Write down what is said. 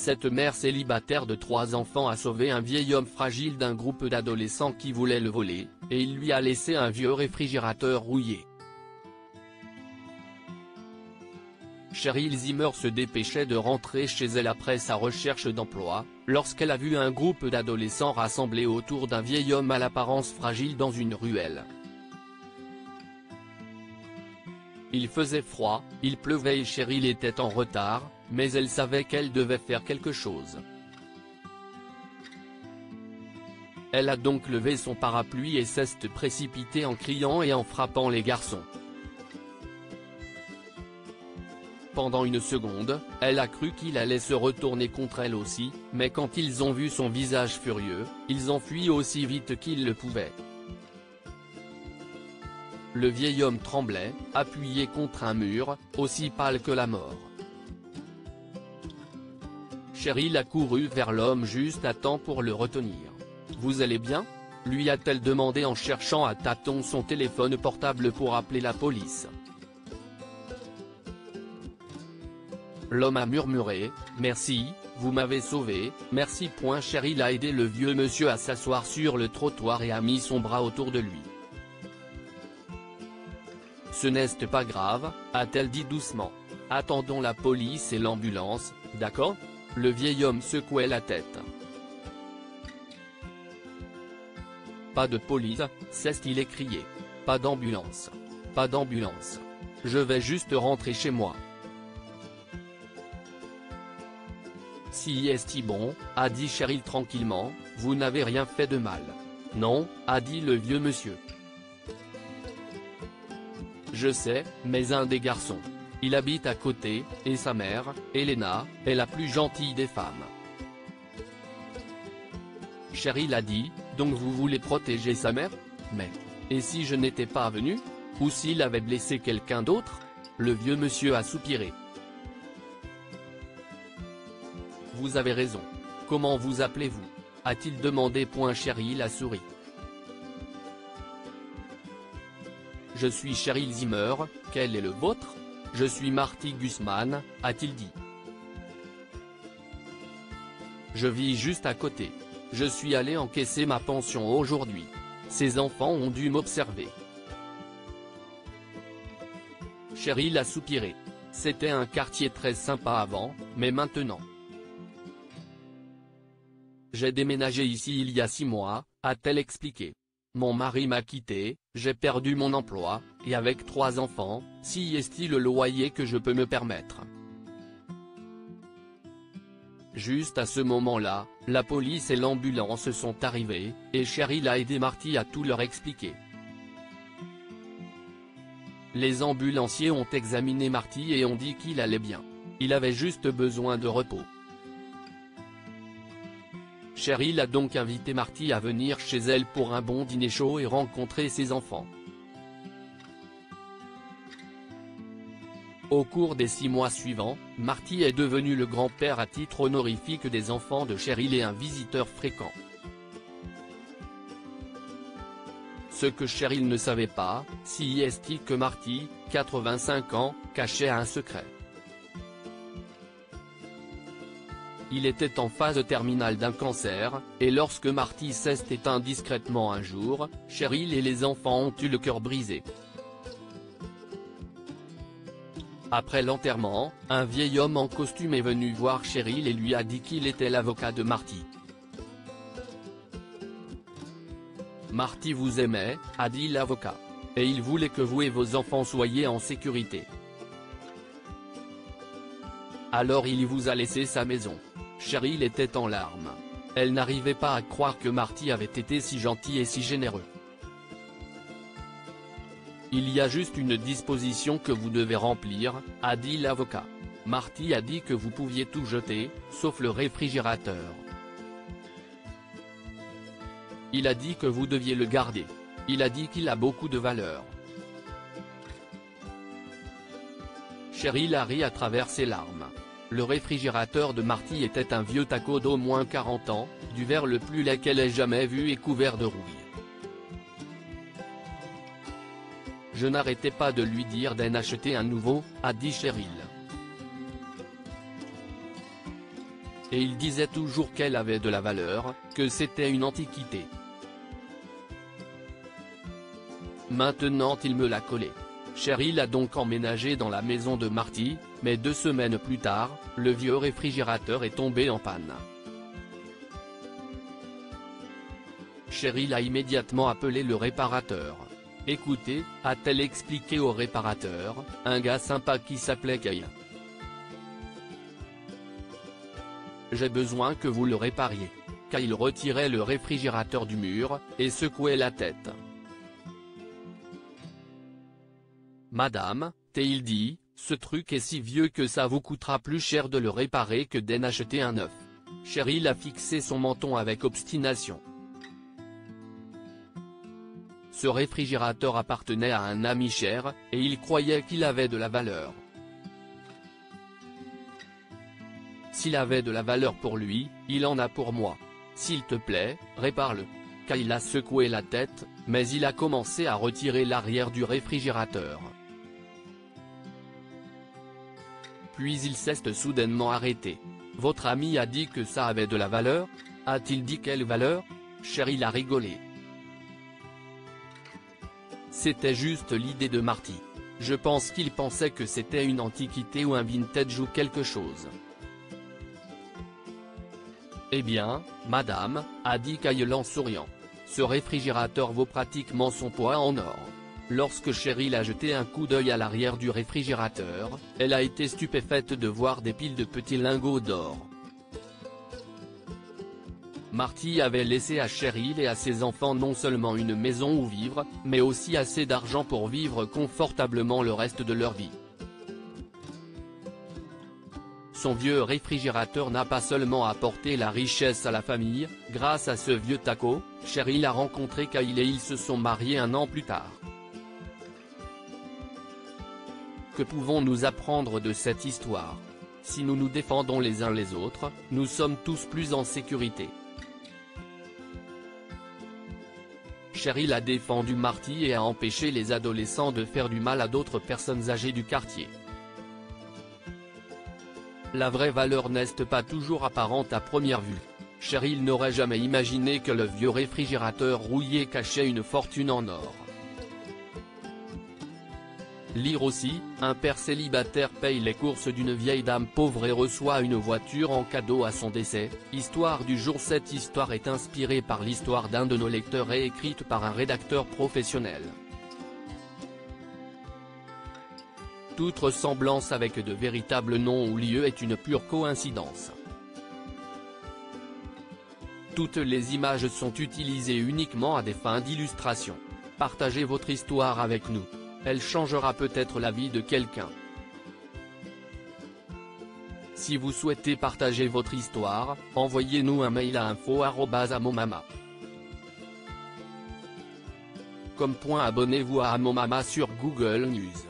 Cette mère célibataire de 3 enfants a sauvé un vieil homme fragile d'un groupe d'adolescents qui voulaient le voler, et il lui a laissé un vieux réfrigérateur rouillé. Cheryl Zimmer se dépêchait de rentrer chez elle après sa recherche d'emploi, lorsqu'elle a vu un groupe d'adolescents rassemblés autour d'un vieil homme à l'apparence fragile dans une ruelle. Il faisait froid, il pleuvait et Cheryl était en retard, mais elle savait qu'elle devait faire quelque chose. Elle a donc levé son parapluie et s'est précipitée en criant et en frappant les garçons. Pendant une seconde, elle a cru qu'il allait se retourner contre elle aussi, mais quand ils ont vu son visage furieux, ils ont fui aussi vite qu'ils le pouvaient. Le vieil homme tremblait, appuyé contre un mur, aussi pâle que la mort. Cheryl a couru vers l'homme juste à temps pour le retenir. « Vous allez bien ?» lui a-t-elle demandé en cherchant à tâtons son téléphone portable pour appeler la police. L'homme a murmuré « Merci, vous m'avez sauvé, merci ». Cheryl a aidé le vieux monsieur à s'asseoir sur le trottoir et a mis son bras autour de lui. « Ce n'est pas grave », a-t-elle dit doucement. « Attendons la police et l'ambulance, d'accord ?» Le vieil homme secouait la tête. « Pas de police, c'est ce qu'il écriait. Pas d'ambulance. Pas d'ambulance. Je vais juste rentrer chez moi. » Si est bon, a dit Cheryl tranquillement, vous n'avez rien fait de mal. Non, a dit le vieux monsieur. Je sais, mais un des garçons. Il habite à côté, et sa mère, Elena, est la plus gentille des femmes. Cheryl a dit, donc vous voulez protéger sa mère? Mais, et si je n'étais pas venu? Ou s'il avait blessé quelqu'un d'autre? Le vieux monsieur a soupiré. Vous avez raison. Comment vous appelez-vous? A-t-il demandé. Cheryl a souri. Je suis Cheryl Zimmer, quel est le vôtre? Je suis Marty Gusman, a-t-il dit. Je vis juste à côté. Je suis allé encaisser ma pension aujourd'hui. Ces enfants ont dû m'observer. Cheryl a soupiré. C'était un quartier très sympa avant, mais maintenant. J'ai déménagé ici il y a 6 mois, a-t-elle expliqué. Mon mari m'a quitté, j'ai perdu mon emploi, et avec 3 enfants, si est-il le loyer que je peux me permettre. Juste à ce moment-là, la police et l'ambulance sont arrivés, et Cheryl a aidé Marty à tout leur expliquer. Les ambulanciers ont examiné Marty et ont dit qu'il allait bien. Il avait juste besoin de repos. Cheryl a donc invité Marty à venir chez elle pour un bon dîner chaud et rencontrer ses enfants. Au cours des 6 mois suivants, Marty est devenu le grand-père à titre honorifique des enfants de Cheryl et un visiteur fréquent. Ce que Cheryl ne savait pas, si est-il que Marty, 85 ans, cachait un secret. Il était en phase terminale d'un cancer, et lorsque Marty s'est éteint discrètement un jour, Cheryl et les enfants ont eu le cœur brisé. Après l'enterrement, un vieil homme en costume est venu voir Cheryl et lui a dit qu'il était l'avocat de Marty. Marty vous aimait, a dit l'avocat. Et il voulait que vous et vos enfants soyez en sécurité. Alors il vous a laissé sa maison. Cheryl était en larmes. Elle n'arrivait pas à croire que Marty avait été si gentil et si généreux. Il y a juste une disposition que vous devez remplir, a dit l'avocat. Marty a dit que vous pouviez tout jeter, sauf le réfrigérateur. Il a dit que vous deviez le garder. Il a dit qu'il a beaucoup de valeur. Cheryl a ri à travers ses larmes. Le réfrigérateur de Marty était un vieux taco d'au moins 40 ans, du verre le plus laid qu'elle ait jamais vu et couvert de rouille. Je n'arrêtais pas de lui dire d'en acheter un nouveau, a dit Cheryl. et il disait toujours qu'elle avait de la valeur, que c'était une antiquité. Maintenant il me l'a collé. Cheryl a donc emménagé dans la maison de Marty, mais 2 semaines plus tard, le vieux réfrigérateur est tombé en panne. Cheryl a immédiatement appelé le réparateur. Écoutez, a-t-elle expliqué au réparateur, un gars sympa qui s'appelait Kyle. J'ai besoin que vous le répariez. Kyle retirait le réfrigérateur du mur, et secouait la tête. Madame, t-il dit, ce truc est si vieux que ça vous coûtera plus cher de le réparer que d'en acheter un neuf. Cheryl a fixé son menton avec obstination. Ce réfrigérateur appartenait à un ami cher, et il croyait qu'il avait de la valeur. S'il avait de la valeur pour lui, il en a pour moi. S'il te plaît, répare-le. Kyle a secoué la tête, mais il a commencé à retirer l'arrière du réfrigérateur. Puis il s'est soudainement arrêté. Votre ami a dit que ça avait de la valeur? A-t-il dit quelle valeur? Cheryl a rigolé. C'était juste l'idée de Marty. Je pense qu'il pensait que c'était une antiquité ou un vintage ou quelque chose. Eh bien, madame, a dit Kyle en souriant. Ce réfrigérateur vaut pratiquement son poids en or. Lorsque Cheryl a jeté un coup d'œil à l'arrière du réfrigérateur, elle a été stupéfaite de voir des piles de petits lingots d'or. Marty avait laissé à Cheryl et à ses enfants non seulement une maison où vivre, mais aussi assez d'argent pour vivre confortablement le reste de leur vie. Son vieux réfrigérateur n'a pas seulement apporté la richesse à la famille, grâce à ce vieux taco, Cheryl a rencontré Kyle et ils se sont mariés 1 an plus tard. Que pouvons-nous apprendre de cette histoire? Si nous nous défendons les uns les autres, nous sommes tous plus en sécurité. Cheryl a défendu Marty et a empêché les adolescents de faire du mal à d'autres personnes âgées du quartier. La vraie valeur n'est pas toujours apparente à première vue. Cheryl n'aurait jamais imaginé que le vieux réfrigérateur rouillé cachait une fortune en or. Lire aussi, un père célibataire paye les courses d'une vieille dame pauvre et reçoit une voiture en cadeau à son décès. Histoire du jour. Cette histoire est inspirée par l'histoire d'un de nos lecteurs et écrite par un rédacteur professionnel. Toute ressemblance avec de véritables noms ou lieux est une pure coïncidence. Toutes les images sont utilisées uniquement à des fins d'illustration. Partagez votre histoire avec nous. Elle changera peut-être la vie de quelqu'un. Si vous souhaitez partager votre histoire, envoyez-nous un mail à info@amomama.com. Abonnez-vous à Amomama sur Google News.